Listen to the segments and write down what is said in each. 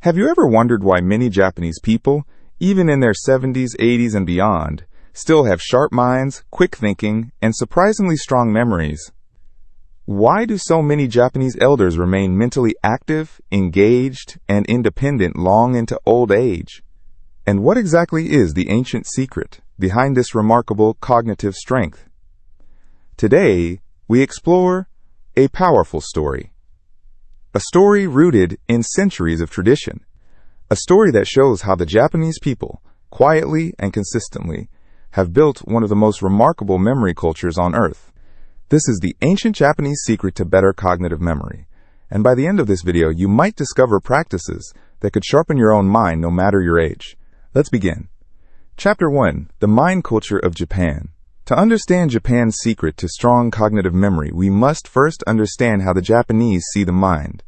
Have you ever wondered why many Japanese people, even in their 70s, 80s, and beyond, still have sharp minds, quick thinking, and surprisingly strong memories? Why do so many Japanese elders remain mentally active, engaged, and independent long into old age? And what exactly is the ancient secret behind this remarkable cognitive strength? Today, we explore a powerful story. A story rooted in centuries of tradition. A story that shows how the Japanese people, quietly and consistently, have built one of the most remarkable memory cultures on Earth. This is the ancient Japanese secret to better cognitive memory. And by the end of this video, you might discover practices that could sharpen your own mind no matter your age. Let's begin. Chapter 1. The Mind Culture of Japan. To understand Japan's secret to strong cognitive memory, we must first understand how the Japanese see the mind.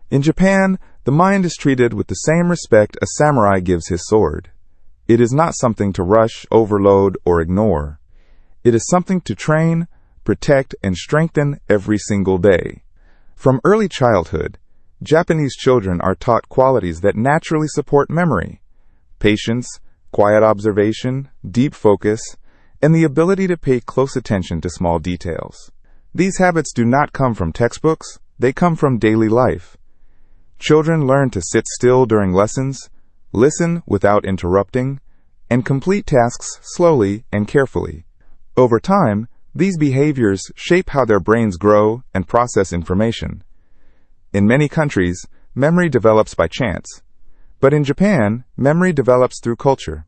In Japan, the mind is treated with the same respect a samurai gives his sword. It is not something to rush, overload, or ignore. It is something to train, protect, and strengthen every single day. From early childhood, Japanese children are taught qualities that naturally support memory: patience, quiet observation, deep focus, and the ability to pay close attention to small details. These habits do not come from textbooks, they come from daily life. Children learn to sit still during lessons, listen without interrupting, and complete tasks slowly and carefully. Over time, these behaviors shape how their brains grow and process information. In many countries, memory develops by chance. But in Japan, memory develops through culture.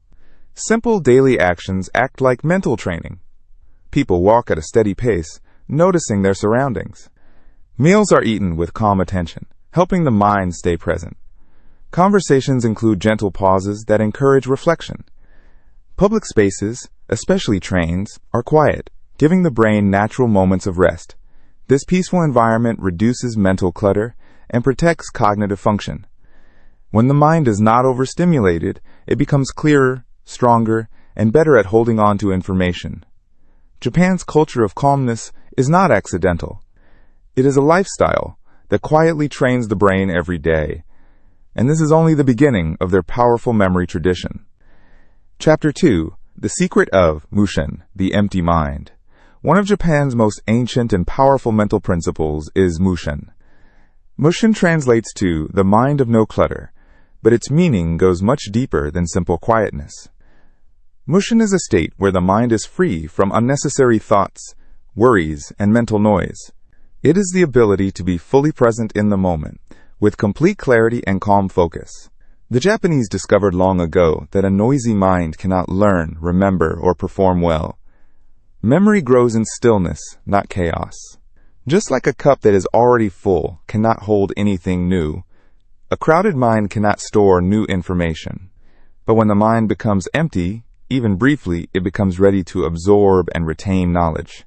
Simple daily actions act like mental training. People walk at a steady pace, noticing their surroundings. Meals are eaten with calm attention, helping the mind stay present. Conversations include gentle pauses that encourage reflection. Public spaces, especially trains, are quiet, giving the brain natural moments of rest. This peaceful environment reduces mental clutter and protects cognitive function. When the mind is not overstimulated, it becomes clearer, stronger, and better at holding on to information. Japan's culture of calmness is not accidental. It is a lifestyle that quietly trains the brain every day. And this is only the beginning of their powerful memory tradition. Chapter 2. The Secret of Mushin, the Empty Mind. One of Japan's most ancient and powerful mental principles is Mushin. Mushin translates to the mind of no clutter, but its meaning goes much deeper than simple quietness. Mushin is a state where the mind is free from unnecessary thoughts, worries, and mental noise. It is the ability to be fully present in the moment, with complete clarity and calm focus. The Japanese discovered long ago that a noisy mind cannot learn, remember, or perform well. Memory grows in stillness, not chaos. Just like a cup that is already full cannot hold anything new, a crowded mind cannot store new information. But when the mind becomes empty, even briefly, it becomes ready to absorb and retain knowledge.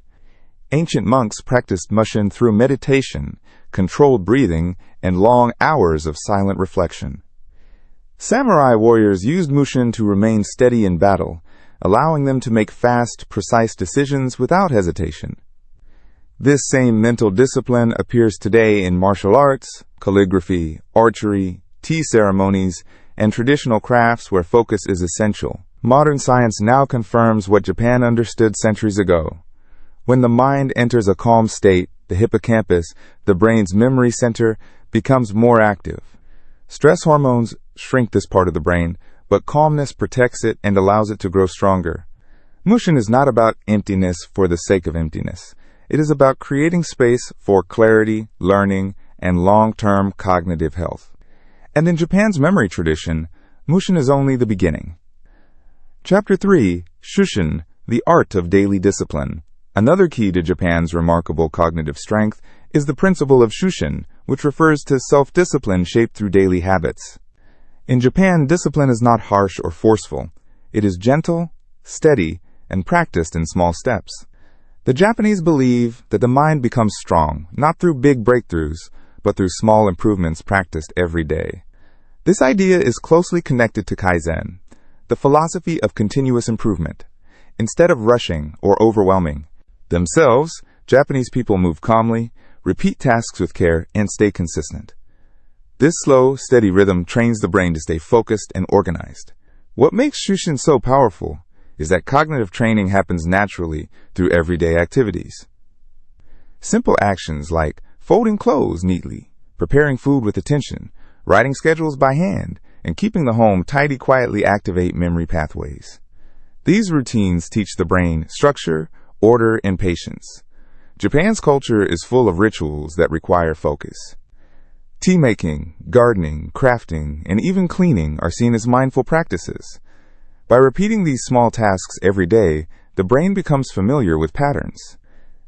Ancient monks practiced Mushin through meditation, controlled breathing, and long hours of silent reflection. Samurai warriors used Mushin to remain steady in battle, allowing them to make fast, precise decisions without hesitation. This same mental discipline appears today in martial arts, calligraphy, archery, tea ceremonies, and traditional crafts where focus is essential. Modern science now confirms what Japan understood centuries ago. When the mind enters a calm state, the hippocampus, the brain's memory center, becomes more active. Stress hormones shrink this part of the brain, but calmness protects it and allows it to grow stronger. Mushin is not about emptiness for the sake of emptiness. It is about creating space for clarity, learning, and long-term cognitive health. And in Japan's memory tradition, Mushin is only the beginning. Chapter 3. Shushin, the Art of Daily Discipline. Another key to Japan's remarkable cognitive strength is the principle of Shushin, which refers to self-discipline shaped through daily habits. In Japan, discipline is not harsh or forceful. It is gentle, steady, and practiced in small steps. The Japanese believe that the mind becomes strong, not through big breakthroughs, but through small improvements practiced every day. This idea is closely connected to Kaizen, the philosophy of continuous improvement. Instead of rushing or overwhelming themselves, Japanese people move calmly, repeat tasks with care, and stay consistent. This slow, steady rhythm trains the brain to stay focused and organized. What makes Shushin so powerful is that cognitive training happens naturally through everyday activities. Simple actions like folding clothes neatly, preparing food with attention, writing schedules by hand, and keeping the home tidy quietly activate memory pathways. These routines teach the brain structure, order, and patience. Japan's culture is full of rituals that require focus. Tea making, gardening, crafting, and even cleaning are seen as mindful practices. By repeating these small tasks every day, the brain becomes familiar with patterns.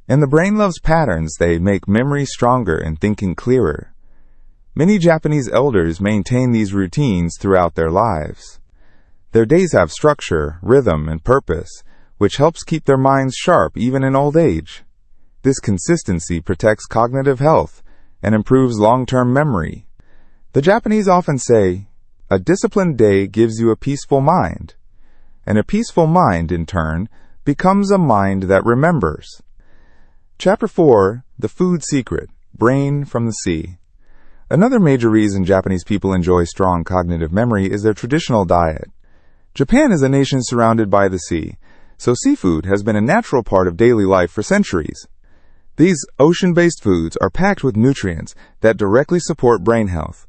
And the brain loves patterns. They make memory stronger and thinking clearer. Many Japanese elders maintain these routines throughout their lives. Their days have structure, rhythm, and purpose, which helps keep their minds sharp even in old age. This consistency protects cognitive health and improves long-term memory. The Japanese often say, "A disciplined day gives you a peaceful mind," and a peaceful mind, in turn, becomes a mind that remembers. Chapter 4, The Food Secret, Brain from the Sea. Another major reason Japanese people enjoy strong cognitive memory is their traditional diet. Japan is a nation surrounded by the sea, so seafood has been a natural part of daily life for centuries. These ocean-based foods are packed with nutrients that directly support brain health.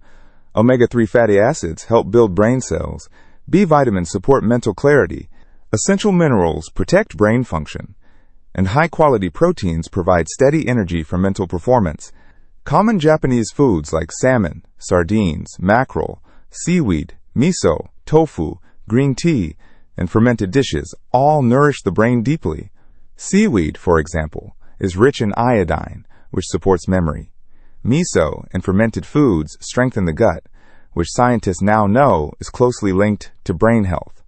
Omega-3 fatty acids help build brain cells. B vitamins support mental clarity. Essential minerals protect brain function. And high-quality proteins provide steady energy for mental performance. Common Japanese foods like salmon, sardines, mackerel, seaweed, miso, tofu, green tea, and fermented dishes all nourish the brain deeply. Seaweed, for example, is rich in iodine, which supports memory. Miso and fermented foods strengthen the gut, which scientists now know is closely linked to brain health.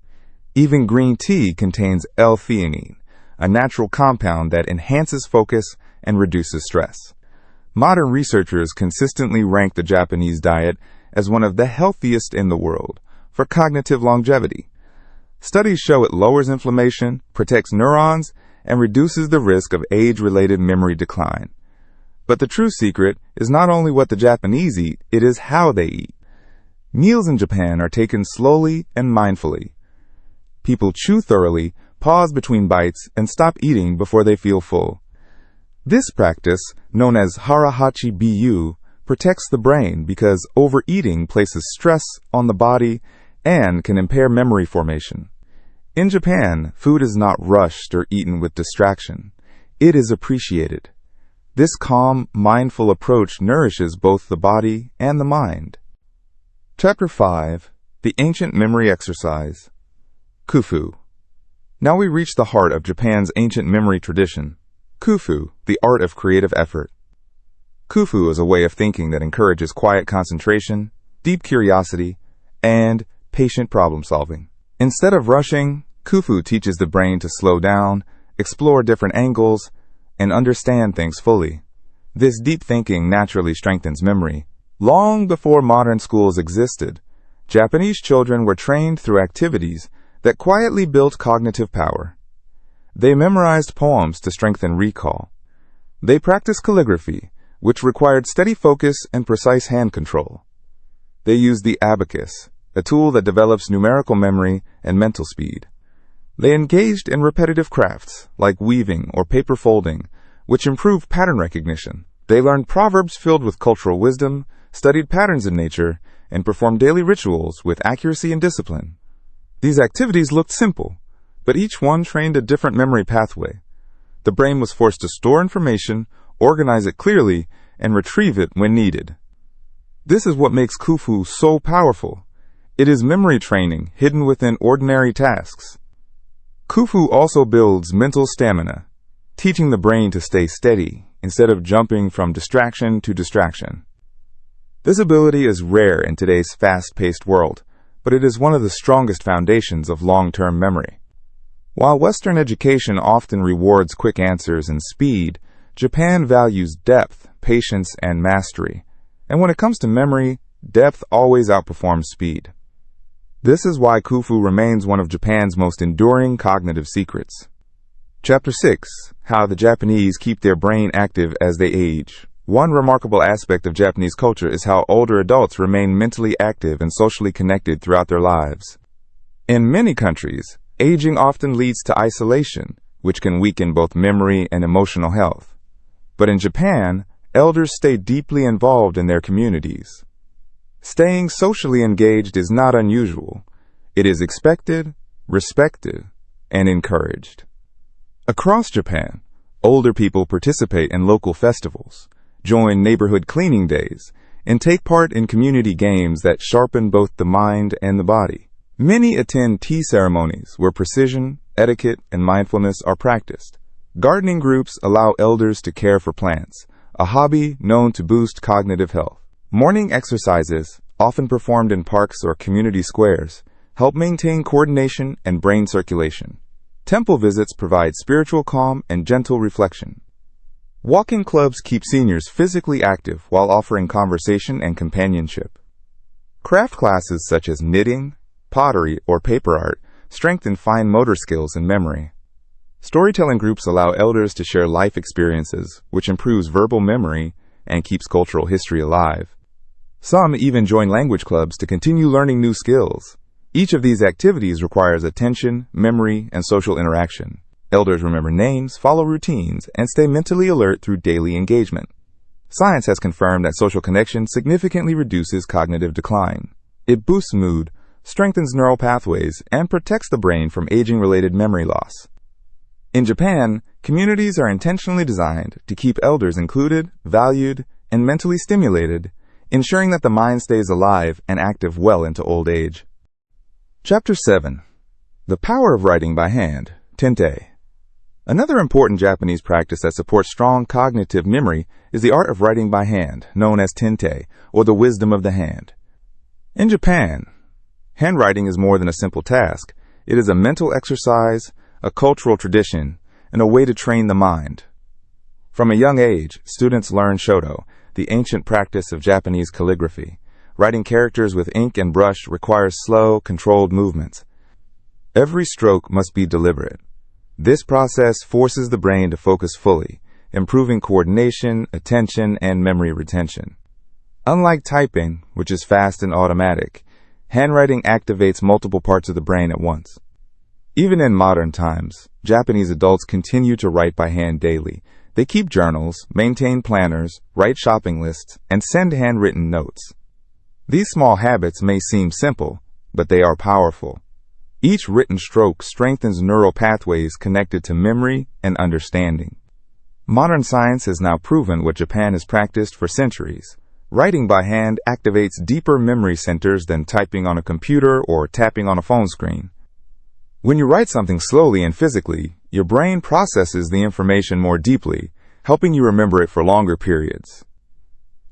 Even green tea contains L-theanine, a natural compound that enhances focus and reduces stress. Modern researchers consistently rank the Japanese diet as one of the healthiest in the world for cognitive longevity. Studies show it lowers inflammation, protects neurons, and reduces the risk of age-related memory decline. But the true secret is not only what the Japanese eat, it is how they eat. Meals in Japan are taken slowly and mindfully. People chew thoroughly, pause between bites, and stop eating before they feel full. This practice, known as harahachi biyu, protects the brain because overeating places stress on the body and can impair memory formation. In Japan, food is not rushed or eaten with distraction. It is appreciated. This calm, mindful approach nourishes both the body and the mind. Chapter 5, The Ancient Memory Exercise. Kufu. Now we reach the heart of Japan's ancient memory tradition. Kufu, the art of creative effort. Kufu is a way of thinking that encourages quiet concentration, deep curiosity, and patient problem solving. Instead of rushing, Kufu teaches the brain to slow down, explore different angles, and understand things fully. This deep thinking naturally strengthens memory. Long before modern schools existed, Japanese children were trained through activities that quietly built cognitive power. They memorized poems to strengthen recall. They practiced calligraphy, which required steady focus and precise hand control. They used the abacus, a tool that develops numerical memory and mental speed. They engaged in repetitive crafts, like weaving or paper folding, which improved pattern recognition. They learned proverbs filled with cultural wisdom, studied patterns in nature, and performed daily rituals with accuracy and discipline. These activities looked simple, but each one trained a different memory pathway. The brain was forced to store information, organize it clearly, and retrieve it when needed. This is what makes Kufu so powerful. It is memory training hidden within ordinary tasks. Kufu also builds mental stamina, teaching the brain to stay steady instead of jumping from distraction to distraction. This ability is rare in today's fast-paced world, but it is one of the strongest foundations of long-term memory. While Western education often rewards quick answers and speed, Japan values depth, patience, and mastery. And when it comes to memory, depth always outperforms speed. This is why Kufu remains one of Japan's most enduring cognitive secrets. Chapter 6, How the Japanese Keep Their Brain Active as They Age. One remarkable aspect of Japanese culture is how older adults remain mentally active and socially connected throughout their lives. In many countries, aging often leads to isolation, which can weaken both memory and emotional health. But in Japan, elders stay deeply involved in their communities. Staying socially engaged is not unusual. It is expected, respected, and encouraged. Across Japan, older people participate in local festivals, join neighborhood cleaning days, and take part in community games that sharpen both the mind and the body. Many attend tea ceremonies where precision, etiquette, and mindfulness are practiced. Gardening groups allow elders to care for plants, a hobby known to boost cognitive health. Morning exercises, often performed in parks or community squares, help maintain coordination and brain circulation. Temple visits provide spiritual calm and gentle reflection. Walking clubs keep seniors physically active while offering conversation and companionship. Craft classes such as knitting, pottery, or paper art strengthen fine motor skills and memory. Storytelling groups allow elders to share life experiences, which improves verbal memory and keeps cultural history alive. Some even join language clubs to continue learning new skills. Each of these activities requires attention, memory, and social interaction. Elders remember names, follow routines, and stay mentally alert through daily engagement. Science has confirmed that social connection significantly reduces cognitive decline. It boosts mood, strengthens neural pathways, and protects the brain from aging-related memory loss. In Japan, communities are intentionally designed to keep elders included, valued, and mentally stimulated, ensuring that the mind stays alive and active well into old age. Chapter 7. The Power of Writing by Hand, Tente. Another important Japanese practice that supports strong cognitive memory is the art of writing by hand, known as tente, or the wisdom of the hand. In Japan, handwriting is more than a simple task. It is a mental exercise, a cultural tradition, and a way to train the mind. From a young age, students learn shodo, the ancient practice of Japanese calligraphy. Writing characters with ink and brush requires slow, controlled movements. Every stroke must be deliberate. This process forces the brain to focus fully, improving coordination, attention, and memory retention. Unlike typing, which is fast and automatic, handwriting activates multiple parts of the brain at once. Even in modern times, Japanese adults continue to write by hand daily. They keep journals, maintain planners, write shopping lists, and send handwritten notes. These small habits may seem simple, but they are powerful. Each written stroke strengthens neural pathways connected to memory and understanding. Modern science has now proven what Japan has practiced for centuries. Writing by hand activates deeper memory centers than typing on a computer or tapping on a phone screen. When you write something slowly and physically, your brain processes the information more deeply, helping you remember it for longer periods.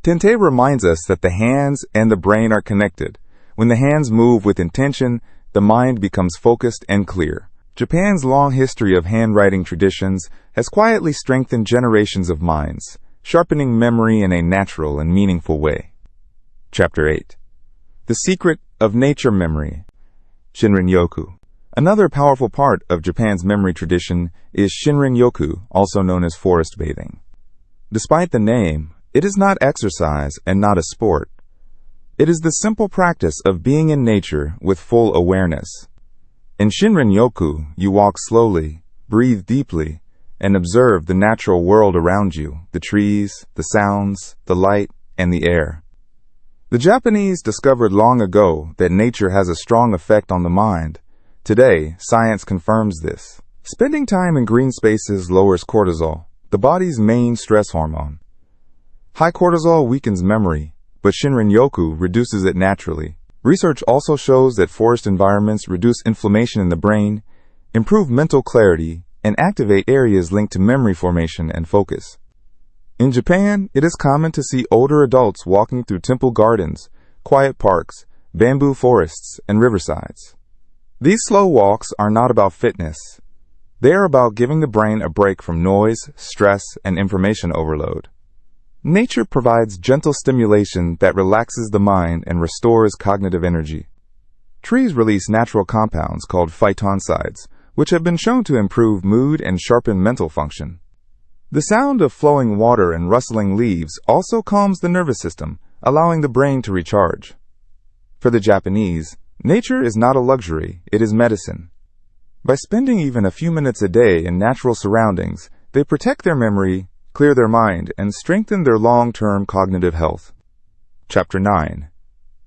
Tente reminds us that the hands and the brain are connected. When the hands move with intention, the mind becomes focused and clear. Japan's long history of handwriting traditions has quietly strengthened generations of minds, sharpening memory in a natural and meaningful way. Chapter 8. The Secret of Nature Memory, Shinrin-yoku. Another powerful part of Japan's memory tradition is Shinrin-yoku, also known as forest bathing. Despite the name, it is not exercise and not a sport. It is the simple practice of being in nature with full awareness. In Shinrin-yoku, you walk slowly, breathe deeply, and observe the natural world around you, the trees, the sounds, the light, and the air. The Japanese discovered long ago that nature has a strong effect on the mind. Today, science confirms this. Spending time in green spaces lowers cortisol, the body's main stress hormone. High cortisol weakens memory, but Shinrin-yoku reduces it naturally. Research also shows that forest environments reduce inflammation in the brain, improve mental clarity, and activate areas linked to memory formation and focus. In Japan, it is common to see older adults walking through temple gardens, quiet parks, bamboo forests, and riversides. These slow walks are not about fitness. They are about giving the brain a break from noise, stress, and information overload. Nature provides gentle stimulation that relaxes the mind and restores cognitive energy. Trees release natural compounds called phytoncides, which have been shown to improve mood and sharpen mental function. The sound of flowing water and rustling leaves also calms the nervous system, allowing the brain to recharge. For the Japanese, nature is not a luxury, it is medicine. By spending even a few minutes a day in natural surroundings, they protect their memory, clear their mind, and strengthen their long-term cognitive health. Chapter 9.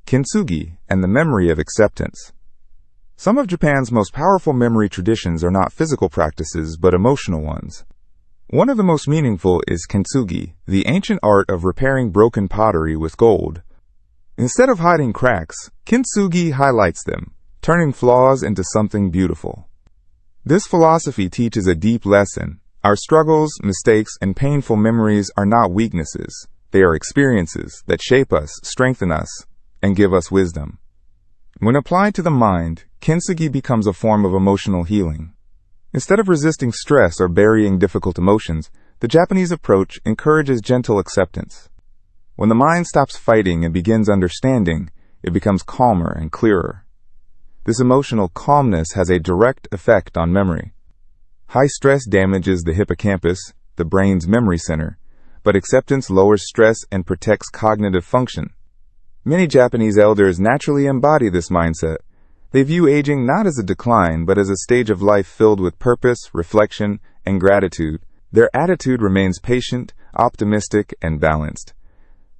Kintsugi and the Memory of Acceptance. Some of Japan's most powerful memory traditions are not physical practices, but emotional ones. One of the most meaningful is Kintsugi, the ancient art of repairing broken pottery with gold. Instead of hiding cracks, Kintsugi highlights them, turning flaws into something beautiful. This philosophy teaches a deep lesson. Our struggles, mistakes, and painful memories are not weaknesses. They are experiences that shape us, strengthen us, and give us wisdom. When applied to the mind, Kintsugi becomes a form of emotional healing. Instead of resisting stress or burying difficult emotions, the Japanese approach encourages gentle acceptance. When the mind stops fighting and begins understanding, it becomes calmer and clearer. This emotional calmness has a direct effect on memory. High stress damages the hippocampus, the brain's memory center, but acceptance lowers stress and protects cognitive function. Many Japanese elders naturally embody this mindset. They view aging not as a decline, but as a stage of life filled with purpose, reflection, and gratitude. Their attitude remains patient, optimistic, and balanced.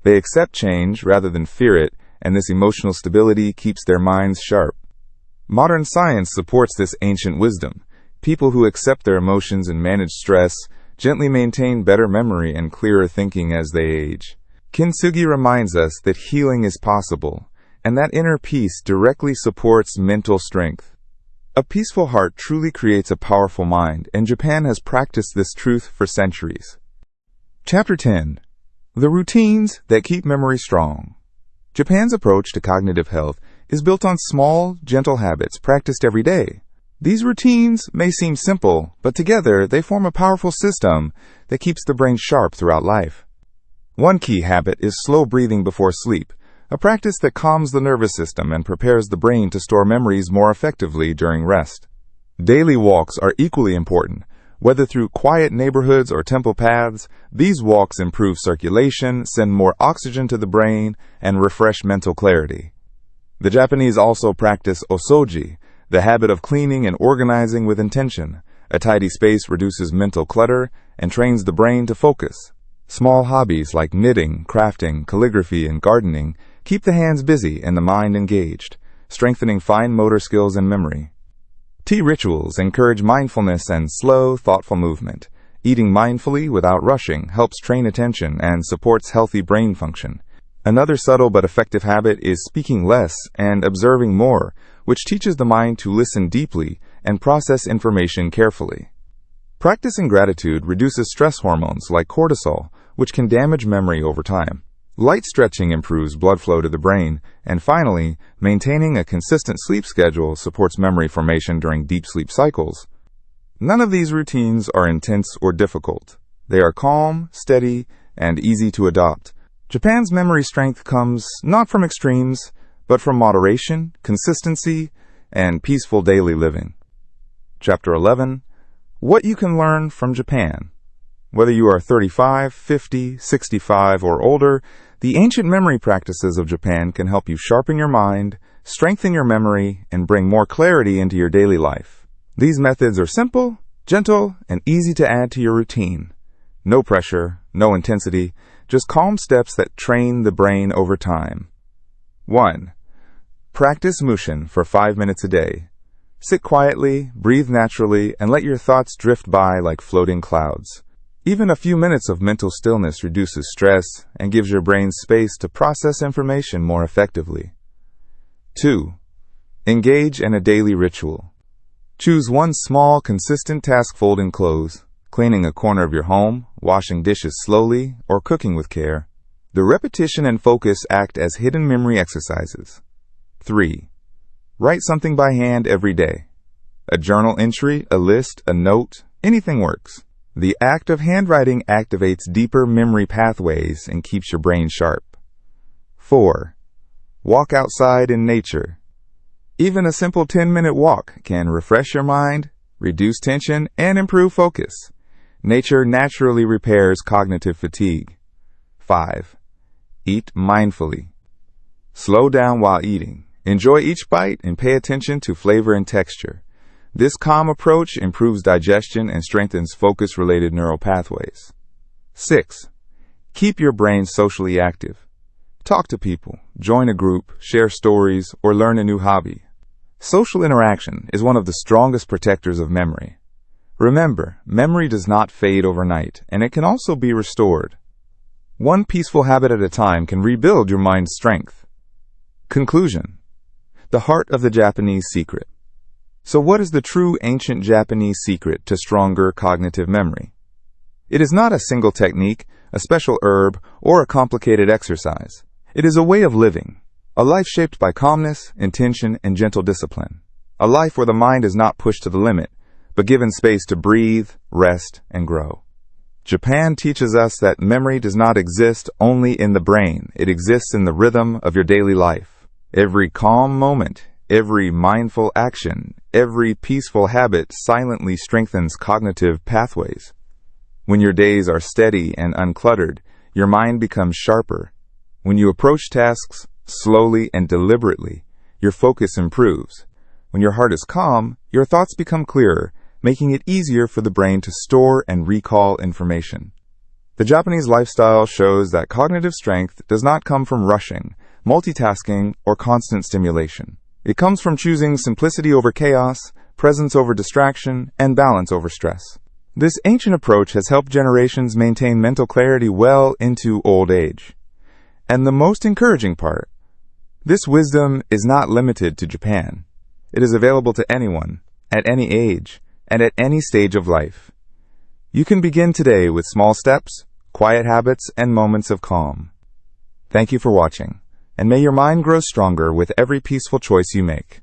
They accept change rather than fear it, and this emotional stability keeps their minds sharp. Modern science supports this ancient wisdom. People who accept their emotions and manage stress gently maintain better memory and clearer thinking as they age. Kintsugi reminds us that healing is possible, and that inner peace directly supports mental strength. A peaceful heart truly creates a powerful mind, and Japan has practiced this truth for centuries. Chapter 10. The routines that keep memory strong. Japan's approach to cognitive health is built on small, gentle habits practiced every day. These routines may seem simple, but together they form a powerful system that keeps the brain sharp throughout life. One key habit is slow breathing before sleep, a practice that calms the nervous system and prepares the brain to store memories more effectively during rest. Daily walks are equally important. Whether through quiet neighborhoods or temple paths, these walks improve circulation, send more oxygen to the brain, and refresh mental clarity. The Japanese also practice osoji, the habit of cleaning and organizing with intention. A tidy space reduces mental clutter and trains the brain to focus. Small hobbies like knitting, crafting, calligraphy, and gardening keep the hands busy and the mind engaged, strengthening fine motor skills and memory. Tea rituals encourage mindfulness and slow, thoughtful movement. Eating mindfully without rushing helps train attention and supports healthy brain function. Another subtle but effective habit is speaking less and observing more, which teaches the mind to listen deeply and process information carefully. Practicing gratitude reduces stress hormones like cortisol, which can damage memory over time. Light stretching improves blood flow to the brain, and finally, maintaining a consistent sleep schedule supports memory formation during deep sleep cycles. None of these routines are intense or difficult. They are calm, steady, and easy to adopt. Japan's memory strength comes not from extremes, but from moderation, consistency, and peaceful daily living. Chapter 11. What you can learn from Japan. Whether you are 35, 50, 65, or older, the ancient memory practices of Japan can help you sharpen your mind, strengthen your memory, and bring more clarity into your daily life. These methods are simple, gentle, and easy to add to your routine. No pressure, no intensity, just calm steps that train the brain over time. 1. Practice Mushin for 5 minutes a day. Sit quietly, breathe naturally, and let your thoughts drift by like floating clouds. Even a few minutes of mental stillness reduces stress and gives your brain space to process information more effectively. 2. Engage in a daily ritual. Choose one small, consistent task: folding clothes, cleaning a corner of your home, washing dishes slowly, or cooking with care. The repetition and focus act as hidden memory exercises. 3. Write something by hand every day. A journal entry, a list, a note, anything works. The act of handwriting activates deeper memory pathways and keeps your brain sharp. 4. Walk outside in nature. Even a simple 10-minute walk can refresh your mind, reduce tension, and improve focus. Nature naturally repairs cognitive fatigue. 5. Eat mindfully. Slow down while eating. Enjoy each bite and pay attention to flavor and texture. This calm approach improves digestion and strengthens focus-related neural pathways. 6. Keep your brain socially active. Talk to people, join a group, share stories, or learn a new hobby. Social interaction is one of the strongest protectors of memory. Remember, memory does not fade overnight, and it can also be restored. One peaceful habit at a time can rebuild your mind's strength. Conclusion. The heart of the Japanese secret. So what is the true ancient Japanese secret to stronger cognitive memory? It is not a single technique, a special herb, or a complicated exercise. It is a way of living, a life shaped by calmness, intention, and gentle discipline. A life where the mind is not pushed to the limit, but given space to breathe, rest, and grow. Japan teaches us that memory does not exist only in the brain. It exists in the rhythm of your daily life. Every calm moment, every mindful action, every peaceful habit silently strengthens cognitive pathways. When your days are steady and uncluttered, your mind becomes sharper. When you approach tasks slowly and deliberately, your focus improves. When your heart is calm, your thoughts become clearer, making it easier for the brain to store and recall information. The Japanese lifestyle shows that cognitive strength does not come from rushing, multitasking, or constant stimulation. It comes from choosing simplicity over chaos, presence over distraction, and balance over stress. This ancient approach has helped generations maintain mental clarity well into old age. And the most encouraging part, this wisdom is not limited to Japan. It is available to anyone, at any age, and at any stage of life. You can begin today with small steps, quiet habits, and moments of calm. Thank you for watching, and may your mind grow stronger with every peaceful choice you make.